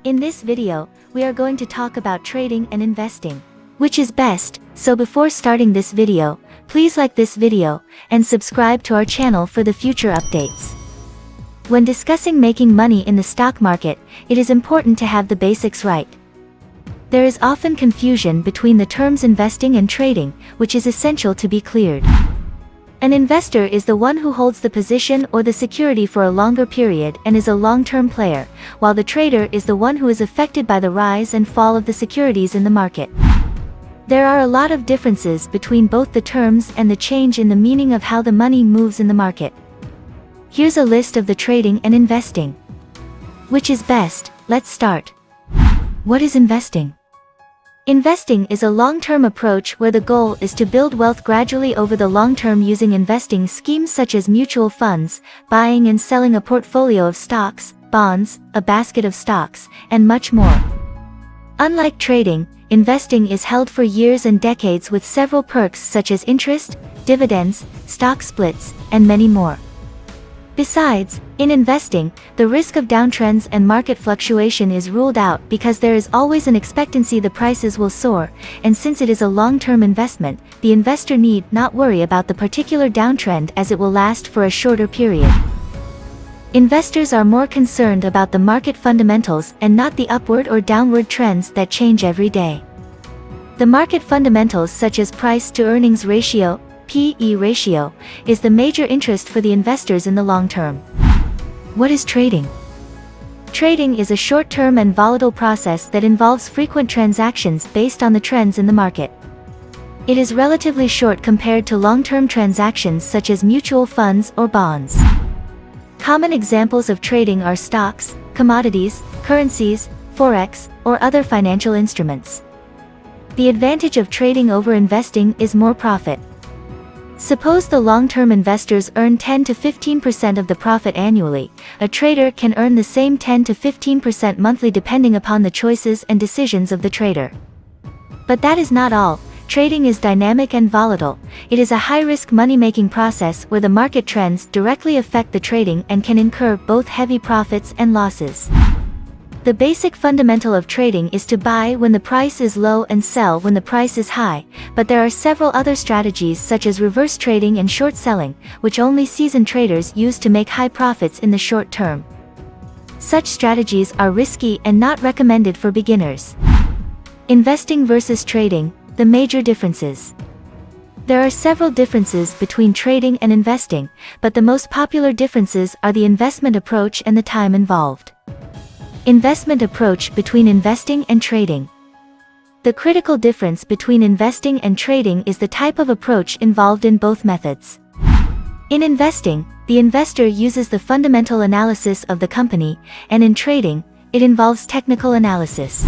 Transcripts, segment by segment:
In this video, we are going to talk about trading and investing. Which is best? So before starting this video, please like this video, and subscribe to our channel for the future updates. When discussing making money in the stock market, it is important to have the basics right. There is often confusion between the terms investing and trading, which is essential to be cleared. An investor is the one who holds the position or the security for a longer period and is a long-term player, while the trader is the one who is affected by the rise and fall of the securities in the market. There are a lot of differences between both the terms and the change in the meaning of how the money moves in the market. Here's a list of the trading and investing. Which is best? Let's start. What is investing? Investing is a long-term approach where the goal is to build wealth gradually over the long term using investing schemes such as mutual funds, buying and selling a portfolio of stocks, bonds, a basket of stocks, and much more. Unlike trading, investing is held for years and decades with several perks such as interest, dividends, stock splits, and many more. Besides, in investing, the risk of downtrends and market fluctuation is ruled out because there is always an expectancy the prices will soar, and since it is a long-term investment, the investor need not worry about the particular downtrend as it will last for a shorter period. Investors are more concerned about the market fundamentals and not the upward or downward trends that change every day. The market fundamentals such as price-to-earnings ratio, P/E ratio, is the major interest for the investors in the long term. What is trading? Trading is a short-term and volatile process that involves frequent transactions based on the trends in the market. It is relatively short compared to long-term transactions such as mutual funds or bonds. Common examples of trading are stocks, commodities, currencies, forex, or other financial instruments. The advantage of trading over investing is more profit. Suppose the long-term investors earn 10 to 15% of the profit annually, a trader can earn the same 10 to 15% monthly depending upon the choices and decisions of the trader. But that is not all. Trading is dynamic and volatile. It is a high-risk money-making process where the market trends directly affect the trading and can incur both heavy profits and losses. The basic fundamental of trading is to buy when the price is low and sell when the price is high, but there are several other strategies such as reverse trading and short selling, which only seasoned traders use to make high profits in the short term. Such strategies are risky and not recommended for beginners. Investing versus trading, the major differences. There are several differences between trading and investing, but the most popular differences are the investment approach and the time involved. Investment approach between investing and trading. The critical difference between investing and trading is the type of approach involved in both methods. In investing, the investor uses the fundamental analysis of the company, and in trading, it involves technical analysis.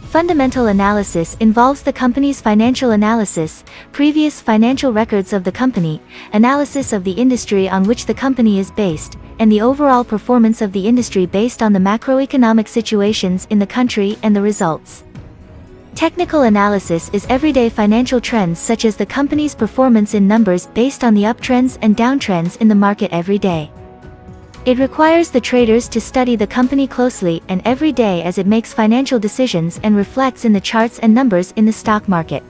Fundamental analysis involves the company's financial analysis, previous financial records of the company, analysis of the industry on which the company is based, and the overall performance of the industry based on the macroeconomic situations in the country and the results. Technical analysis is everyday financial trends such as the company's performance in numbers based on the uptrends and downtrends in the market every day. It requires the traders to study the company closely and every day as it makes financial decisions and reflects in the charts and numbers in the stock market.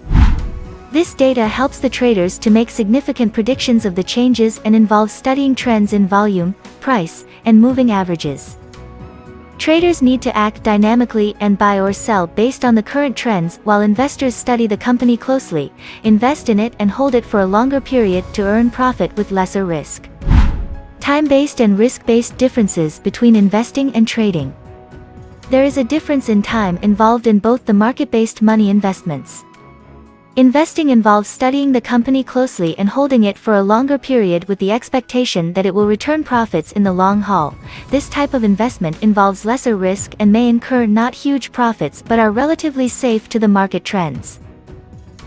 This data helps the traders to make significant predictions of the changes and involves studying trends in volume, price, and moving averages. Traders need to act dynamically and buy or sell based on the current trends while investors study the company closely, invest in it and hold it for a longer period to earn profit with lesser risk. Time-based and risk-based differences between investing and trading. There is a difference in time involved in both the market-based money investments. Investing involves studying the company closely and holding it for a longer period with the expectation that it will return profits in the long haul. This type of investment involves lesser risk and may incur not huge profits but are relatively safe to the market trends.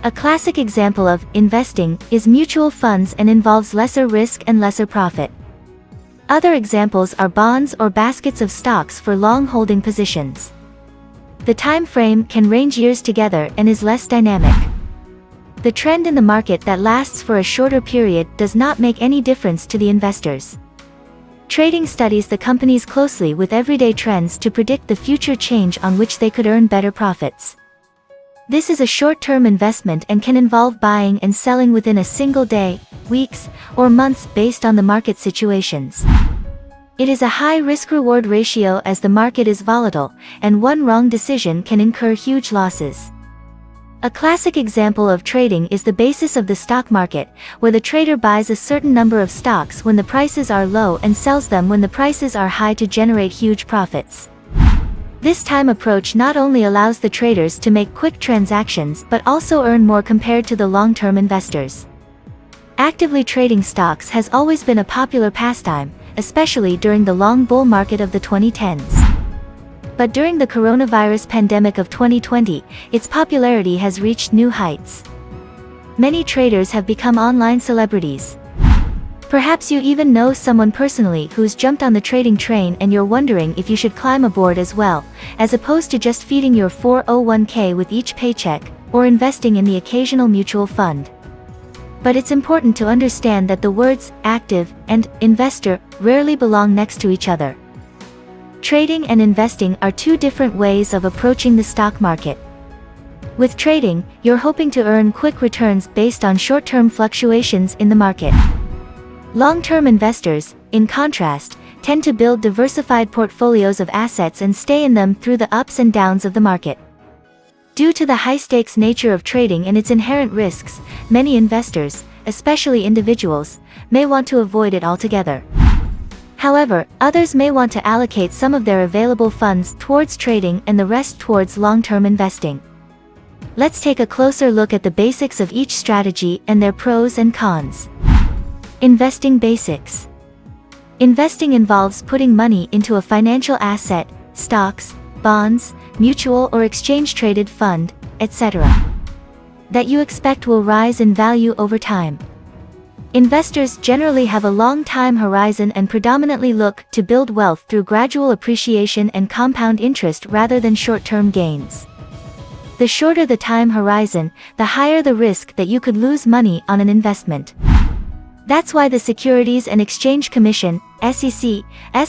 A classic example of investing is mutual funds and involves lesser risk and lesser profit. Other examples are bonds or baskets of stocks for long holding positions. The time frame can range years together and is less dynamic. The trend in the market that lasts for a shorter period does not make any difference to the investors. Trading studies the companies closely with everyday trends to predict the future change on which they could earn better profits. This is a short-term investment and can involve buying and selling within a single day, weeks, or months based on the market situations. It is a high risk-reward ratio as the market is volatile, and one wrong decision can incur huge losses. A classic example of trading is the basis of the stock market, where the trader buys a certain number of stocks when the prices are low and sells them when the prices are high to generate huge profits. This time approach not only allows the traders to make quick transactions but also earn more compared to the long-term investors. Actively trading stocks has always been a popular pastime, especially during the long bull market of the 2010s. But during the coronavirus pandemic of 2020, its popularity has reached new heights. Many traders have become online celebrities. Perhaps you even know someone personally who's jumped on the trading train and you're wondering if you should climb aboard as well, as opposed to just feeding your 401k with each paycheck, or investing in the occasional mutual fund. But it's important to understand that the words active and investor rarely belong next to each other. Trading and investing are two different ways of approaching the stock market. With trading, you're hoping to earn quick returns based on short-term fluctuations in the market. Long-term investors, in contrast, tend to build diversified portfolios of assets and stay in them through the ups and downs of the market. Due to the high-stakes nature of trading and its inherent risks, many investors, especially individuals, may want to avoid it altogether. However, others may want to allocate some of their available funds towards trading and the rest towards long-term investing. Let's take a closer look at the basics of each strategy and their pros and cons. Investing basics. Investing involves putting money into a financial asset, stocks, bonds, mutual or exchange-traded fund, etc., that you expect will rise in value over time. Investors generally have a long time horizon and predominantly look to build wealth through gradual appreciation and compound interest rather than short-term gains. The shorter the time horizon, the higher the risk that you could lose money on an investment. That's why the Securities and Exchange Commission, SEC's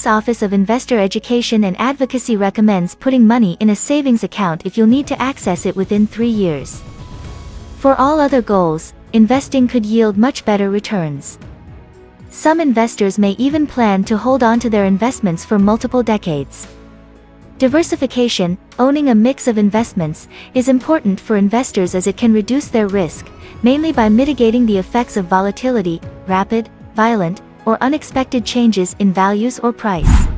Office of Investor Education and Advocacy recommends putting money in a savings account if you'll need to access it within 3 years. For all other goals, investing could yield much better returns. Some investors may even plan to hold on to their investments for multiple decades. Diversification, owning a mix of investments, is important for investors as it can reduce their risk, mainly by mitigating the effects of volatility, rapid, violent, or unexpected changes in values or price.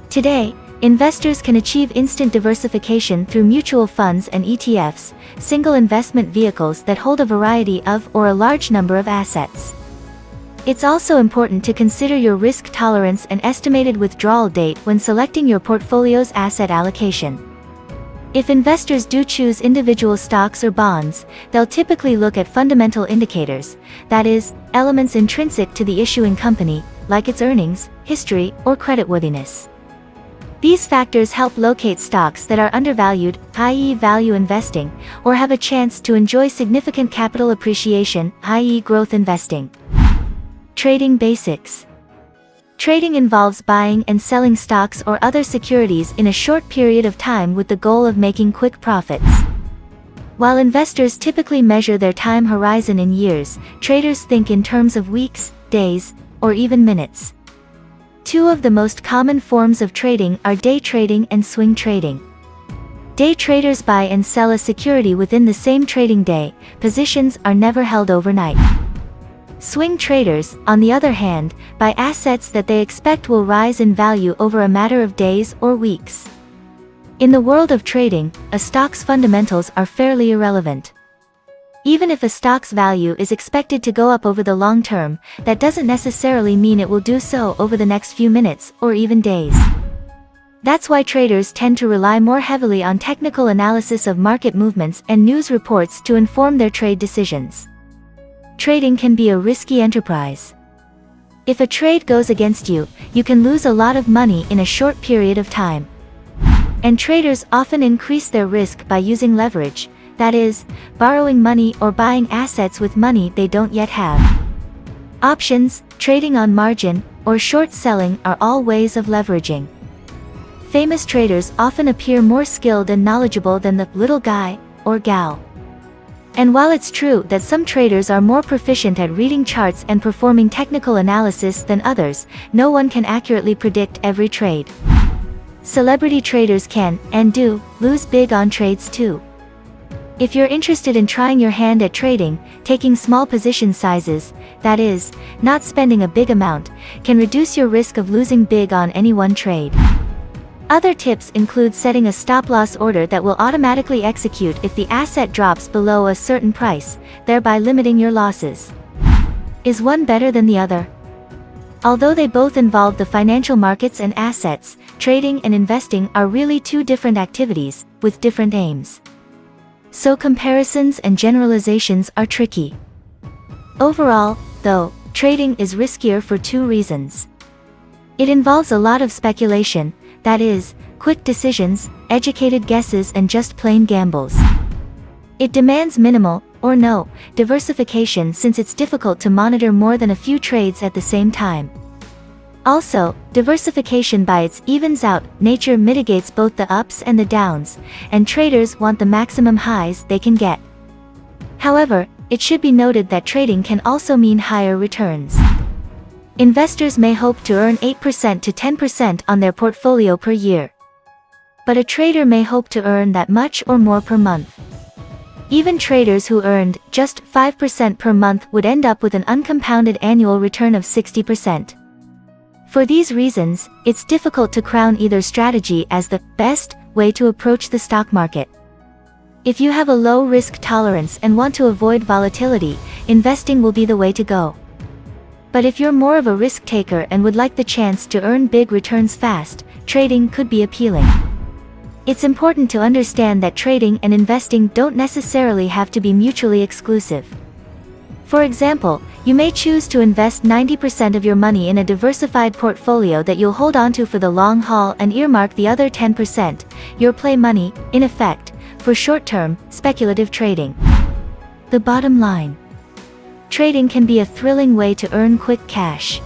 Today, investors can achieve instant diversification through mutual funds and ETFs, single investment vehicles that hold a variety of or a large number of assets. It's also important to consider your risk tolerance and estimated withdrawal date when selecting your portfolio's asset allocation. If investors do choose individual stocks or bonds, they'll typically look at fundamental indicators, that is, elements intrinsic to the issuing company, like its earnings, history, or creditworthiness. These factors help locate stocks that are undervalued, i.e. value investing, or have a chance to enjoy significant capital appreciation, i.e. growth investing. Trading basics. Trading involves buying and selling stocks or other securities in a short period of time with the goal of making quick profits. While investors typically measure their time horizon in years, traders think in terms of weeks, days, or even minutes. Two of the most common forms of trading are day trading and swing trading. Day traders buy and sell a security within the same trading day. Positions are never held overnight. Swing traders, on the other hand, buy assets that they expect will rise in value over a matter of days or weeks. In the world of trading, a stock's fundamentals are fairly irrelevant. Even if a stock's value is expected to go up over the long term, that doesn't necessarily mean it will do so over the next few minutes or even days. That's why traders tend to rely more heavily on technical analysis of market movements and news reports to inform their trade decisions. Trading can be a risky enterprise. If a trade goes against you, you can lose a lot of money in a short period of time. And traders often increase their risk by using leverage, that is, borrowing money or buying assets with money they don't yet have. Options, trading on margin, or short selling are all ways of leveraging. Famous traders often appear more skilled and knowledgeable than the little guy or gal. And while it's true that some traders are more proficient at reading charts and performing technical analysis than others, no one can accurately predict every trade. Celebrity traders can, and do, lose big on trades too. If you're interested in trying your hand at trading, taking small position sizes, that is, not spending a big amount, can reduce your risk of losing big on any one trade. Other tips include setting a stop-loss order that will automatically execute if the asset drops below a certain price, thereby limiting your losses. Is one better than the other? Although they both involve the financial markets and assets, trading and investing are really two different activities, with different aims. So comparisons and generalizations are tricky. Overall, though, trading is riskier for two reasons. It involves a lot of speculation, that is, quick decisions, educated guesses and just plain gambles. It demands minimal, or no, diversification since it's difficult to monitor more than a few trades at the same time. Also, diversification by its evens-out nature mitigates both the ups and the downs, and traders want the maximum highs they can get. However, it should be noted that trading can also mean higher returns. Investors may hope to earn 8% to 10% on their portfolio per year. But a trader may hope to earn that much or more per month. Even traders who earned just 5% per month would end up with an uncompounded annual return of 60%. For these reasons, it's difficult to crown either strategy as the best way to approach the stock market. If you have a low risk tolerance and want to avoid volatility, investing will be the way to go. But if you're more of a risk taker and would like the chance to earn big returns fast, trading could be appealing. It's important to understand that trading and investing don't necessarily have to be mutually exclusive. For example, you may choose to invest 90% of your money in a diversified portfolio that you'll hold onto for the long haul and earmark the other 10%, your play money, in effect, for short-term, speculative trading. The bottom line. Trading can be a thrilling way to earn quick cash.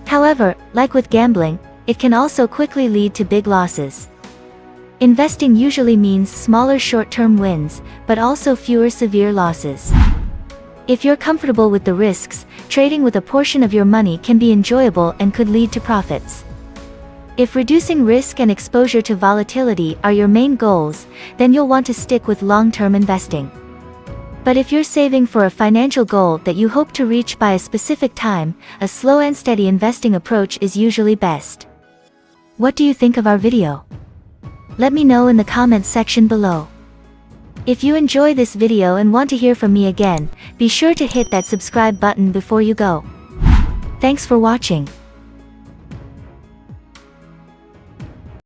However, like with gambling, it can also quickly lead to big losses. Investing usually means smaller short-term wins, but also fewer severe losses. If you're comfortable with the risks, trading with a portion of your money can be enjoyable and could lead to profits. If reducing risk and exposure to volatility are your main goals, then you'll want to stick with long-term investing. But if you're saving for a financial goal that you hope to reach by a specific time, a slow and steady investing approach is usually best. What do you think of our video? Let me know in the comments section below. If you enjoy this video and want to hear from me again, be sure to hit that subscribe button before you go. Thanks for watching.